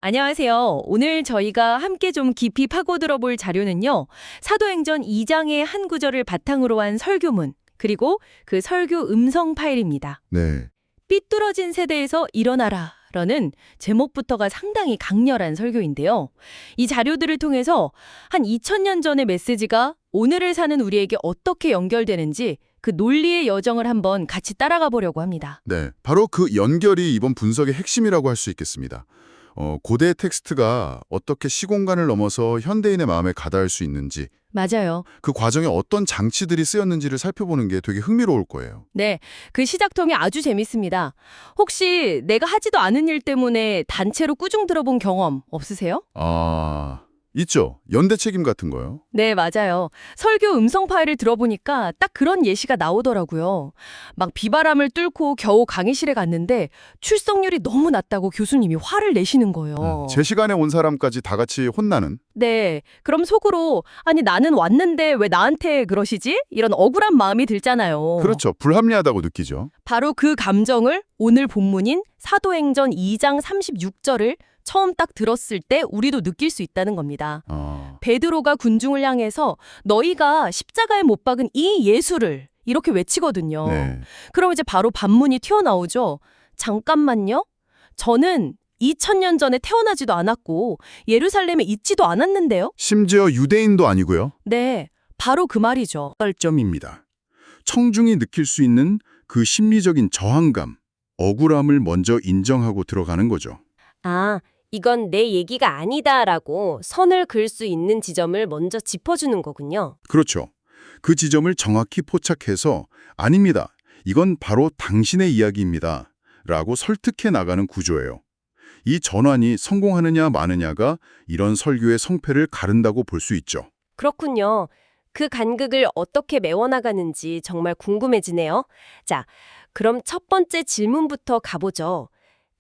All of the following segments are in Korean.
안녕하세요. 오늘 저희가 함께 좀 깊이 파고들어 볼 자료는요. 사도행전 2장의 한 구절을 바탕으로 한 설교문, 그리고 그 설교 음성 파일입니다. 네, 삐뚤어진 세대에서 일어나라. 라는 제목부터가 상당히 강렬한 설교인데요. 이 자료들을 통해서 한 2000년 전의 메시지가 오늘을 사는 우리에게 어떻게 연결되는지 그 논리의 여정을 한번 같이 따라가 보려고 합니다. 네. 바로 그 연결이 이번 분석의 핵심이라고 할 수 있겠습니다. 고대 텍스트가 어떻게 시공간을 넘어서 현대인의 마음에 가닿을 수 있는지, 맞아요. 그 과정에 어떤 장치들이 쓰였는지를 살펴보는 게 되게 흥미로울 거예요. 네, 그 시작통이 아주 재밌습니다. 혹시 내가 하지도 않은 일 때문에 단체로 꾸중 들어본 경험 없으세요? 있죠. 연대 책임 같은 거요. 네, 맞아요. 설교 음성 파일을 들어보니까 딱 그런 예시가 나오더라고요. 막 비바람을 뚫고 겨우 강의실에 갔는데 출석률이 너무 낮다고 교수님이 화를 내시는 거예요. 제 시간에 온 사람까지 다 같이 혼나는? 네, 그럼 속으로 아니 나는 왔는데 왜 나한테 그러시지? 이런 억울한 마음이 들잖아요. 그렇죠. 불합리하다고 느끼죠. 바로 그 감정을 오늘 본문인 사도행전 2장 36절을 처음 딱 들었을 때 우리도 느낄 수 있다는 겁니다. 베드로가 군중을 향해서 너희가 십자가에 못 박은 이 예수를 이렇게 외치거든요. 네. 그럼 이제 바로 반문이 튀어나오죠. 잠깐만요. 저는 2000년 전에 태어나지도 않았고 예루살렘에 있지도 않았는데요. 심지어 유대인도 아니고요. 네, 바로 그 말이죠. 발점입니다. 청중이 느낄 수 있는 그 심리적인 저항감, 억울함을 먼저 인정하고 들어가는 거죠. 아, 이건 내 얘기가 아니다라고 선을 그을 수 있는 지점을 먼저 짚어주는 거군요. 그렇죠. 그 지점을 정확히 포착해서 아닙니다. 이건 바로 당신의 이야기입니다. 라고 설득해 나가는 구조예요. 이 전환이 성공하느냐 마느냐가 이런 설교의 성패를 가른다고 볼 수 있죠. 그렇군요. 그 간극을 어떻게 메워나가는지 정말 궁금해지네요. 자, 그럼 첫 번째 질문부터 가보죠.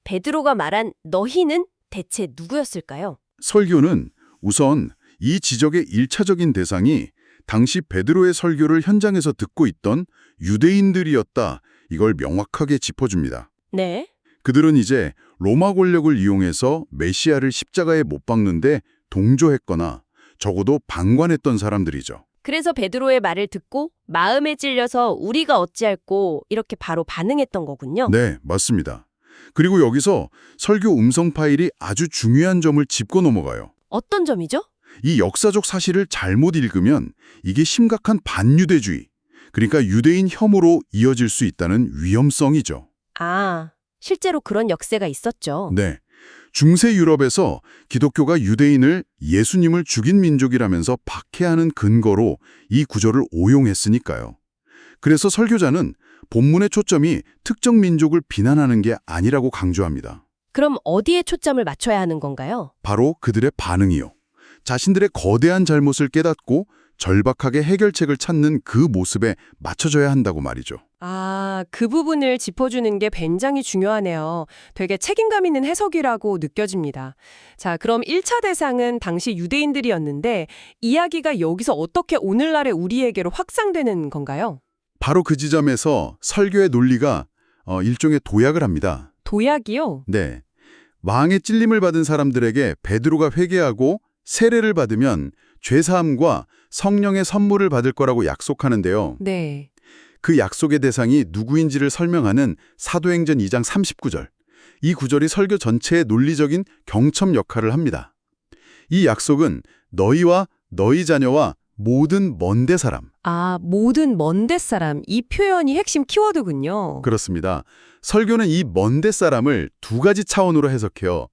베드로가 말한 너희는 대체 누구였을까요? 설교는 우선 이 지적의 1차적인 대상이 당시 베드로의 설교를 현장에서 듣고 있던 유대인들이었다. 이걸 명확하게 짚어줍니다. 네. 그들은 이제 로마 권력을 이용해서 메시아를 십자가에 못 박는데 동조했거나 적어도 방관했던 사람들이죠. 그래서 베드로의 말을 듣고 마음에 찔려서 우리가 어찌할꼬 이렇게 바로 반응했던 거군요. 네, 맞습니다. 그리고 여기서 설교 음성 파일이 아주 중요한 점을 짚고 넘어가요. 어떤 점이죠? 이 역사적 사실을 잘못 읽으면 이게 심각한 반유대주의, 그러니까 유대인 혐오로 이어질 수 있다는 위험성이죠. 아, 실제로 그런 역사가 있었죠. 네. 중세 유럽에서 기독교가 유대인을 예수님을 죽인 민족이라면서 박해하는 근거로 이 구절을 오용했으니까요. 그래서 설교자는 본문의 초점이 특정 민족을 비난하는 게 아니라고 강조합니다. 그럼 어디에 초점을 맞춰야 하는 건가요? 바로 그들의 반응이요. 자신들의 거대한 잘못을 깨닫고 절박하게 해결책을 찾는 그 모습에 맞춰져야 한다고 말이죠. 아, 그 부분을 짚어주는 게 굉장히 중요하네요. 되게 책임감 있는 해석이라고 느껴집니다. 자, 그럼 1차 대상은 당시 유대인들이었는데 이야기가 여기서 어떻게 오늘날의 우리에게로 확산되는 건가요? 바로 그 지점에서 설교의 논리가 일종의 도약을 합니다. 도약이요? 네. 왕의 찔림을 받은 사람들에게 베드로가 회개하고 세례를 받으면 죄사함과 성령의 선물을 받을 거라고 약속하는데요. 네. 그 약속의 대상이 누구인지를 설명하는 사도행전 2장 39절. 이 구절이 설교 전체의 논리적인 경첩 역할을 합니다. 이 약속은 너희와 너희 자녀와 모든 먼데 사람. 아, 모든 먼데 사람. 이 표현이 핵심 키워드군요. 그렇습니다. 설교는 이 먼데 사람을 두 가지 차원으로 해석해요.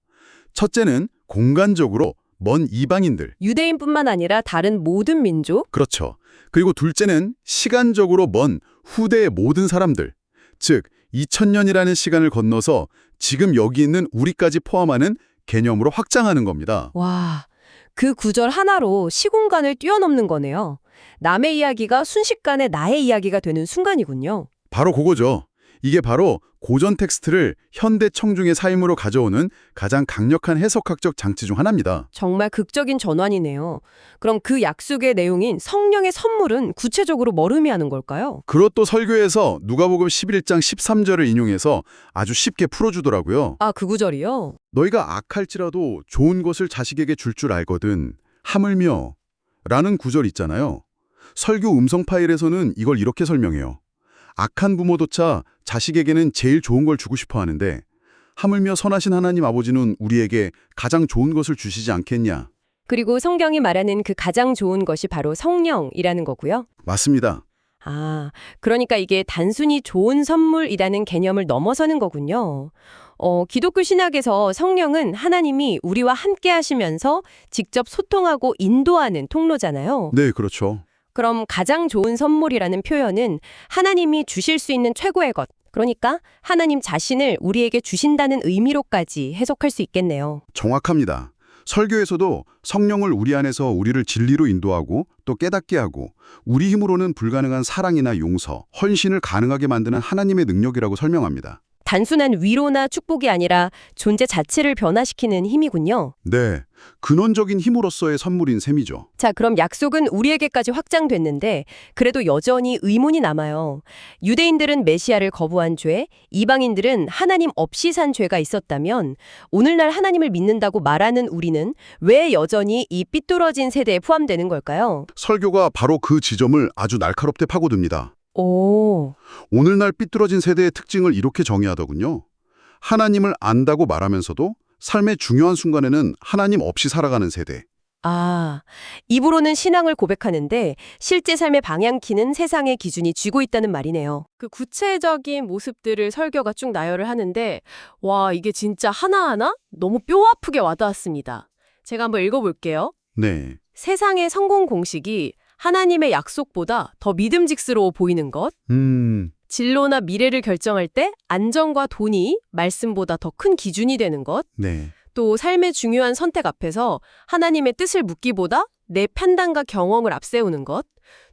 첫째는 공간적으로 먼 이방인들. 유대인뿐만 아니라 다른 모든 민족. 그렇죠. 그리고 둘째는 시간적으로 먼 후대의 모든 사람들. 즉, 2000년이라는 시간을 건너서 지금 여기 있는 우리까지 포함하는 개념으로 확장하는 겁니다. 와, 그 구절 하나로 시공간을 뛰어넘는 거네요. 남의 이야기가 순식간에 나의 이야기가 되는 순간이군요. 바로 그거죠. 이게 바로 고전 텍스트를 현대 청중의 삶으로 가져오는 가장 강력한 해석학적 장치 중 하나입니다. 정말 극적인 전환이네요. 그럼 그 약속의 내용인 성령의 선물은 구체적으로 뭘 의미하는 걸까요? 그것도 설교에서 누가복음 11장 13절을 인용해서 아주 쉽게 풀어주더라고요. 아, 그 구절이요? 너희가 악할지라도 좋은 것을 자식에게 줄 알거든 하물며 라는 구절 있잖아요. 설교 음성 파일에서는 이걸 이렇게 설명해요. 악한 부모조차 자식에게는 제일 좋은 걸 주고 싶어 하는데 하물며 선하신 하나님 아버지는 우리에게 가장 좋은 것을 주시지 않겠냐. 그리고 성경이 말하는 그 가장 좋은 것이 바로 성령이라는 거고요. 맞습니다. 아, 그러니까 이게 단순히 좋은 선물이라는 개념을 넘어서는 거군요. 기독교 신학에서 성령은 하나님이 우리와 함께 하시면서 직접 소통하고 인도하는 통로잖아요. 네, 그렇죠. 그럼 가장 좋은 선물이라는 표현은 하나님이 주실 수 있는 최고의 것, 그러니까 하나님 자신을 우리에게 주신다는 의미로까지 해석할 수 있겠네요. 정확합니다. 설교에서도 성령을 우리 안에서 우리를 진리로 인도하고 또 깨닫게 하고 우리 힘으로는 불가능한 사랑이나 용서, 헌신을 가능하게 만드는 하나님의 능력이라고 설명합니다. 단순한 위로나 축복이 아니라 존재 자체를 변화시키는 힘이군요. 네, 근원적인 힘으로서의 선물인 셈이죠. 자, 그럼 약속은 우리에게까지 확장됐는데 그래도 여전히 의문이 남아요. 유대인들은 메시아를 거부한 죄, 이방인들은 하나님 없이 산 죄가 있었다면 오늘날 하나님을 믿는다고 말하는 우리는 왜 여전히 이 삐뚤어진 세대에 포함되는 걸까요? 설교가 바로 그 지점을 아주 날카롭게 파고듭니다. 오, 오늘날 삐뚤어진 세대의 특징을 이렇게 정의하더군요. 하나님을 안다고 말하면서도 삶의 중요한 순간에는 하나님 없이 살아가는 세대. 아, 입으로는 신앙을 고백하는데 실제 삶의 방향키는 세상의 기준이 쥐고 있다는 말이네요. 그 구체적인 모습들을 설교가 쭉 나열을 하는데 와, 이게 진짜 하나하나 너무 뼈 아프게 와닿았습니다. 제가 한번 읽어볼게요. 네. 세상의 성공 공식이 하나님의 약속보다 더 믿음직스러워 보이는 것, 진로나 미래를 결정할 때 안정과 돈이 말씀보다 더 큰 기준이 되는 것, 네. 또 삶의 중요한 선택 앞에서 하나님의 뜻을 묻기보다 내 판단과 경험을 앞세우는 것,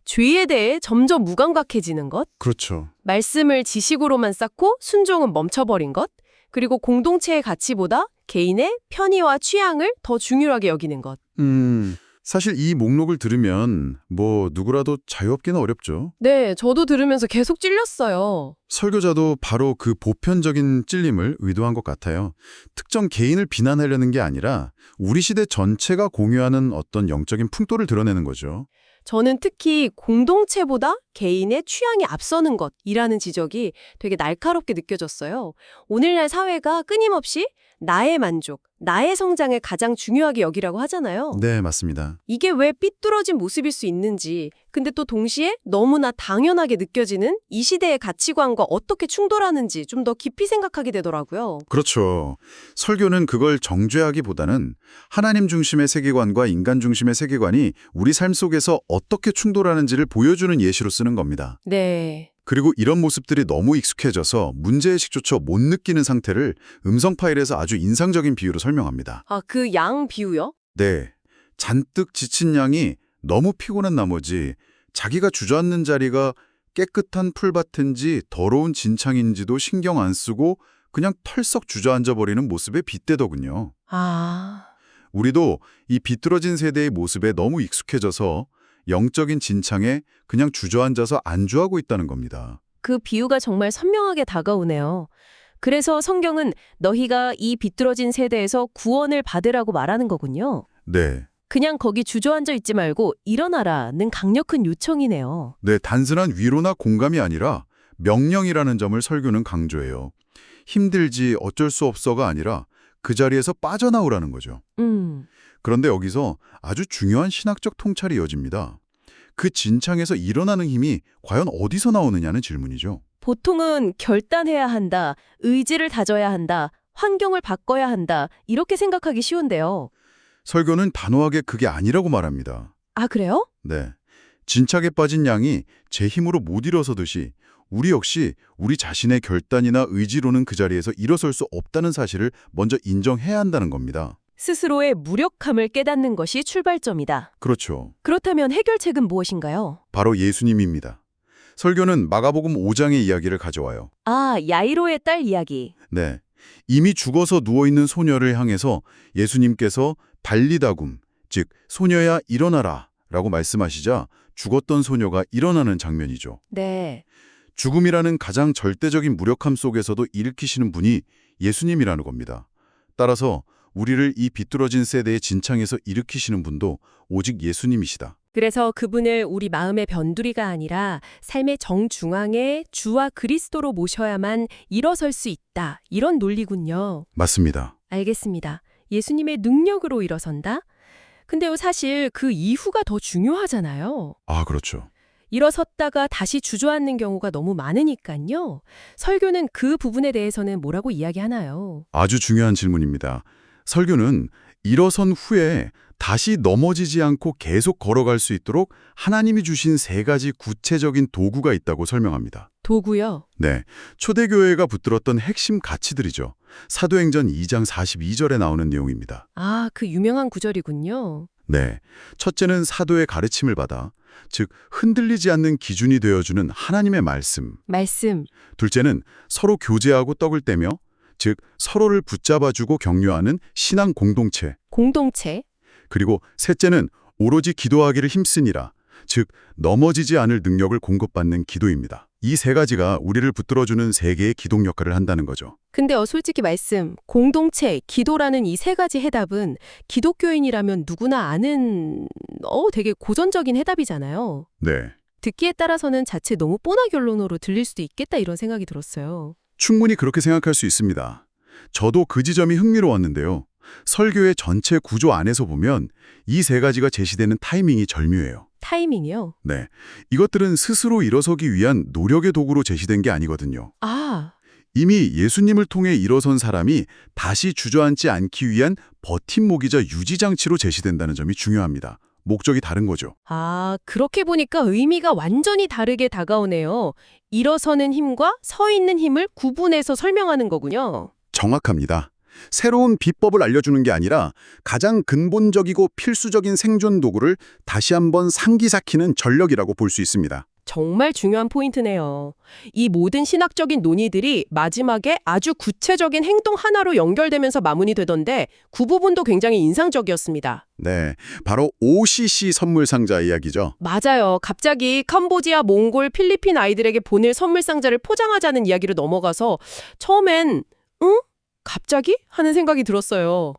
죄에 대해 점점 무감각해지는 것, 그렇죠. 말씀을 지식으로만 쌓고 순종은 멈춰버린 것, 그리고 공동체의 가치보다 개인의 편의와 취향을 더 중요하게 여기는 것. 사실 이 목록을 들으면 누구라도 자유 없기는 어렵죠. 네, 저도 들으면서 계속 찔렸어요. 설교자도 바로 그 보편적인 찔림을 의도한 것 같아요. 특정 개인을 비난하려는 게 아니라 우리 시대 전체가 공유하는 어떤 영적인 풍토를 드러내는 거죠. 저는 특히 공동체보다 개인의 취향이 앞서는 것이라는 지적이 되게 날카롭게 느껴졌어요. 오늘날 사회가 끊임없이 나의 만족, 나의 성장을 가장 중요하게 여기라고 하잖아요. 네, 맞습니다. 이게 왜 삐뚤어진 모습일 수 있는지, 근데 또 동시에 너무나 당연하게 느껴지는 이 시대의 가치관과 어떻게 충돌하는지 좀 더 깊이 생각하게 되더라고요. 그렇죠. 설교는 그걸 정죄하기보다는 하나님 중심의 세계관과 인간 중심의 세계관이 우리 삶 속에서 어떻게 충돌하는지를 보여주는 예시로 쓰는 겁니다. 네. 그리고 이런 모습들이 너무 익숙해져서 문제의식조차 못 느끼는 상태를 음성 파일에서 아주 인상적인 비유로 설명합니다. 아, 그 양 비유요? 네, 잔뜩 지친 양이 너무 피곤한 나머지 자기가 주저앉는 자리가 깨끗한 풀밭인지 더러운 진창인지도 신경 안 쓰고 그냥 털썩 주저앉아버리는 모습에 빗대더군요. 아, 우리도 이 비뚤어진 세대의 모습에 너무 익숙해져서 영적인 진창에 그냥 주저앉아서 안주하고 있다는 겁니다. 그 비유가 정말 선명하게 다가오네요. 그래서 성경은 너희가 이 비뚤어진 세대에서 구원을 받으라고 말하는 거군요. 네. 그냥 거기 주저앉아 있지 말고 일어나라는 강력한 요청이네요. 네, 단순한 위로나 공감이 아니라 명령이라는 점을 설교는 강조해요. 힘들지 어쩔 수 없어가 아니라 그 자리에서 빠져나오라는 거죠. 그런데 여기서 아주 중요한 신학적 통찰이 이어집니다. 그 진창에서 일어나는 힘이 과연 어디서 나오느냐는 질문이죠. 보통은 결단해야 한다, 의지를 다져야 한다, 환경을 바꿔야 한다 이렇게 생각하기 쉬운데요. 설교는 단호하게 그게 아니라고 말합니다. 아, 그래요? 네. 진창에 빠진 양이 제 힘으로 못 일어서듯이 우리 역시 우리 자신의 결단이나 의지로는 그 자리에서 일어설 수 없다는 사실을 먼저 인정해야 한다는 겁니다. 스스로의 무력함을 깨닫는 것이 출발점이다. 그렇죠. 그렇다면 해결책은 무엇인가요? 바로 예수님입니다. 설교는 마가복음 5장의 이야기를 가져와요. 아, 야이로의 딸 이야기. 네. 이미 죽어서 누워있는 소녀를 향해서 예수님께서 발리다굼, 즉 소녀야 일어나라 라고 말씀하시자 죽었던 소녀가 일어나는 장면이죠. 네. 죽음이라는 가장 절대적인 무력함 속에서도 일으키시는 분이 예수님이라는 겁니다. 따라서 우리를 이 비뚤어진 세대의 진창에서 일으키시는 분도 오직 예수님이시다. 그래서 그분을 우리 마음의 변두리가 아니라 삶의 정중앙에 주와 그리스도로 모셔야만 일어설 수 있다. 이런 논리군요. 맞습니다. 알겠습니다. 예수님의 능력으로 일어선다? 근데요, 사실 그 이후가 더 중요하잖아요. 아, 그렇죠. 일어섰다가 다시 주저앉는 경우가 너무 많으니까요. 설교는 그 부분에 대해서는 뭐라고 이야기하나요? 아주 중요한 질문입니다. 설교는 일어선 후에 다시 넘어지지 않고 계속 걸어갈 수 있도록 하나님이 주신 3가지 구체적인 도구가 있다고 설명합니다. 도구요? 네, 초대교회가 붙들었던 핵심 가치들이죠. 사도행전 2장 42절에 나오는 내용입니다. 아, 그 유명한 구절이군요. 네, 첫째는 사도의 가르침을 받아, 즉 흔들리지 않는 기준이 되어주는 하나님의 말씀. 말씀. 둘째는 서로 교제하고 떡을 떼며, 즉 서로를 붙잡아주고 격려하는 신앙 공동체. 공동체. 그리고 셋째는 오로지 기도하기를 힘쓰니라, 즉 넘어지지 않을 능력을 공급받는 기도입니다. 이 3가지가 우리를 붙들어주는 3개의 기동 역할을 한다는 거죠. 근데 솔직히 말씀, 공동체, 기도라는 이 3가지 해답은 기독교인이라면 누구나 아는 되게 고전적인 해답이잖아요. 네, 듣기에 따라서는 자체 너무 뻔한 결론으로 들릴 수도 있겠다 이런 생각이 들었어요. 충분히 그렇게 생각할 수 있습니다. 저도 그 지점이 흥미로웠는데요. 설교의 전체 구조 안에서 보면 이 3가지가 제시되는 타이밍이 절묘해요. 타이밍이요? 네, 이것들은 스스로 일어서기 위한 노력의 도구로 제시된 게 아니거든요. 아, 이미 예수님을 통해 일어선 사람이 다시 주저앉지 않기 위한 버팀목이자 유지장치로 제시된다는 점이 중요합니다. 목적이 다른 거죠. 그렇게 보니까 의미가 완전히 다르게 다가오네요. 일어서는 힘과 서 있는 힘을 구분해서 설명하는 거군요. 정확합니다. 새로운 비법을 알려주는 게 아니라 가장 근본적이고 필수적인 생존 도구를 다시 한번 상기삭히는 전력이라고 볼 수 있습니다. 정말 중요한 포인트네요. 이 모든 신학적인 논의들이 마지막에 아주 구체적인 행동 하나로 연결되면서 마무리되던데 그 부분도 굉장히 인상적이었습니다. 네, 바로 OCC 선물 상자 이야기죠. 맞아요. 갑자기 캄보디아, 몽골, 필리핀 아이들에게 보낼 선물 상자를 포장하자는 이야기로 넘어가서 처음엔 응? 갑자기? 하는 생각이 들었어요.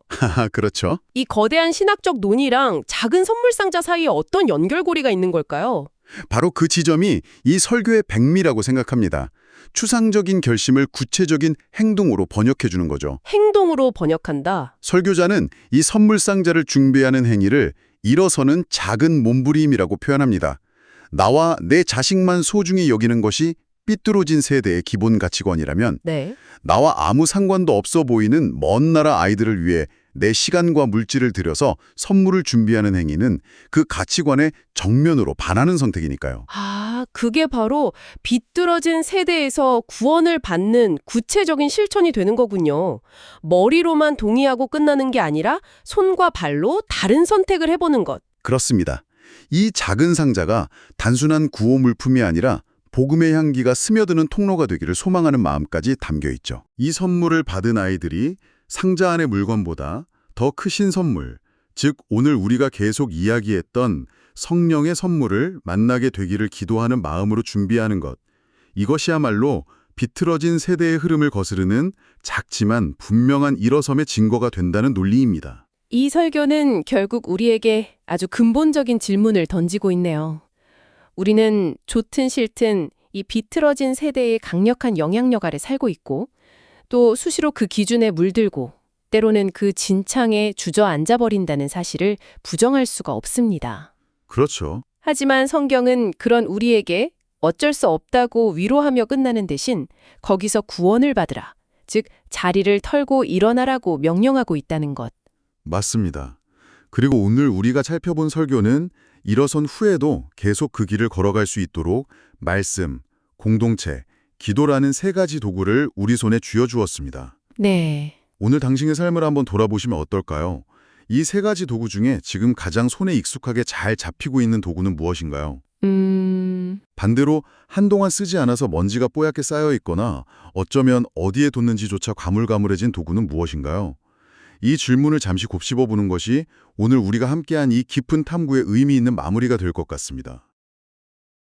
그렇죠. 이 거대한 신학적 논의랑 작은 선물 상자 사이에 어떤 연결고리가 있는 걸까요? 바로 그 지점이 이 설교의 백미라고 생각합니다. 추상적인 결심을 구체적인 행동으로 번역해 주는 거죠. 행동으로 번역한다. 설교자는 이 선물 상자를 준비하는 행위를 일어서는 작은 몸부림이라고 표현합니다. 나와 내 자식만 소중히 여기는 것이 삐뚤어진 세대의 기본 가치관이라면 네. 나와 아무 상관도 없어 보이는 먼 나라 아이들을 위해 내 시간과 물질을 들여서 선물을 준비하는 행위는 그 가치관에 정면으로 반하는 선택이니까요. 그게 바로 비뚤어진 세대에서 구원을 받는 구체적인 실천이 되는 거군요. 머리로만 동의하고 끝나는 게 아니라 손과 발로 다른 선택을 해보는 것. 그렇습니다. 이 작은 상자가 단순한 구호 물품이 아니라 복음의 향기가 스며드는 통로가 되기를 소망하는 마음까지 담겨 있죠. 이 선물을 받은 아이들이 상자 안의 물건보다 더 크신 선물, 즉 오늘 우리가 계속 이야기했던 성령의 선물을 만나게 되기를 기도하는 마음으로 준비하는 것. 이것이야말로 비틀어진 세대의 흐름을 거스르는 작지만 분명한 일어섬의 증거가 된다는 논리입니다. 이 설교는 결국 우리에게 아주 근본적인 질문을 던지고 있네요. 우리는 좋든 싫든 이 비틀어진 세대의 강력한 영향력 아래 살고 있고 또 수시로 그 기준에 물들고 때로는 그 진창에 주저앉아버린다는 사실을 부정할 수가 없습니다. 그렇죠. 하지만 성경은 그런 우리에게 어쩔 수 없다고 위로하며 끝나는 대신 거기서 구원을 받으라, 즉 자리를 털고 일어나라고 명령하고 있다는 것. 맞습니다. 그리고 오늘 우리가 살펴본 설교는 일어선 후에도 계속 그 길을 걸어갈 수 있도록 말씀, 공동체, 기도라는 3가지 도구를 우리 손에 쥐어주었습니다. 네. 오늘 당신의 삶을 한번 돌아보시면 어떨까요? 이 3가지 도구 중에 지금 가장 손에 익숙하게 잘 잡히고 있는 도구는 무엇인가요? 반대로 한동안 쓰지 않아서 먼지가 뽀얗게 쌓여 있거나 어쩌면 어디에 뒀는지조차 가물가물해진 도구는 무엇인가요? 이 질문을 잠시 곱씹어 보는 것이 오늘 우리가 함께한 이 깊은 탐구의 의미 있는 마무리가 될 것 같습니다.